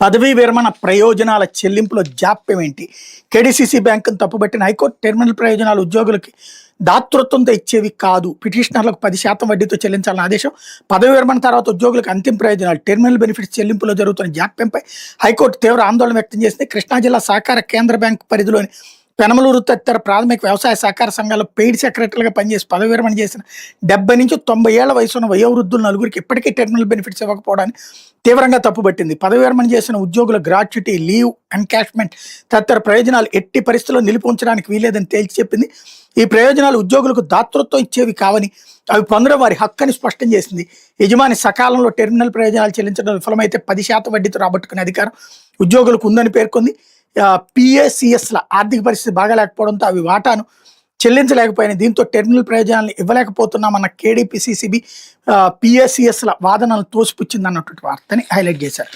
పదవీ విరమణ ప్రయోజనాల చెల్లింపులో జాప్యం ఏంటి? కేడీసీసీ బ్యాంకును తప్పుబట్టిన హైకోర్టు టెర్మినల్ ప్రయోజనాలు ఉద్యోగులకి దాతృత్వంతో ఇచ్చేవి కాదు. పిటిషనర్లకు 10% వడ్డీతో చెల్లించాలని ఆదేశం. పదవీ విరమణ తర్వాత ఉద్యోగులకు అంతిమ ప్రయోజనాలు టెర్మినల్ బెనిఫిట్స్ చెల్లింపులో జరుగుతున్న జాప్యంపై హైకోర్టు తీవ్ర ఆందోళన వ్యక్తం చేసింది. కృష్ణా జిల్లా సహకార కేంద్ర బ్యాంకు పరిధిలోని పెనమలూరు తదితర ప్రాథమిక వ్యవసాయ సహకార సంఘాల్లో పెయిడ్ సెక్రటరీలుగా పనిచేసి పదవి విరమణ చేసిన 70 నుంచి 90 ఏళ్ల వయసున్న వయోవృద్ధులు నలుగురికి ఇప్పటికీ టెర్మినల్ బెనిఫిట్స్ ఇవ్వకపోవడాన్ని తీవ్రంగా తప్పుపట్టింది. పదవి విరమణ చేసిన ఉద్యోగుల గ్రాట్యుటీ, లీవ్, ఎన్కాష్మెంట్ తదితర ప్రయోజనాలు ఎట్టి పరిస్థితుల్లో నిలిపి ఉంచడానికి వీలేదని తేల్చి చెప్పింది. ఈ ప్రయోజనాలు ఉద్యోగులకు దాతృత్వం ఇచ్చేవి కావని, అవి పొందడం వారి హక్కు అని స్పష్టం చేసింది. యజమాని సకాలంలో టెర్మినల్ ప్రయోజనాలు చెల్లించడం విఫలమైతే 10% వడ్డీతో రాబట్టుకునే అధికారం ఉద్యోగులకు ఉందని పేర్కొంది. పిఏసిఎస్ల ఆర్థిక పరిస్థితి బాగాలేకపోవడంతో అవి వాటాను చెల్లించలేకపోయినాయి. దీంతో టెర్మినల్ ప్రయోజనాలను ఇవ్వలేకపోతున్నామన్న కేడీపీసీసీబీ పిఏసిఎస్ల వాదనలు తోసిపుచ్చిందన్నటువంటి వార్తని హైలైట్ చేశారు.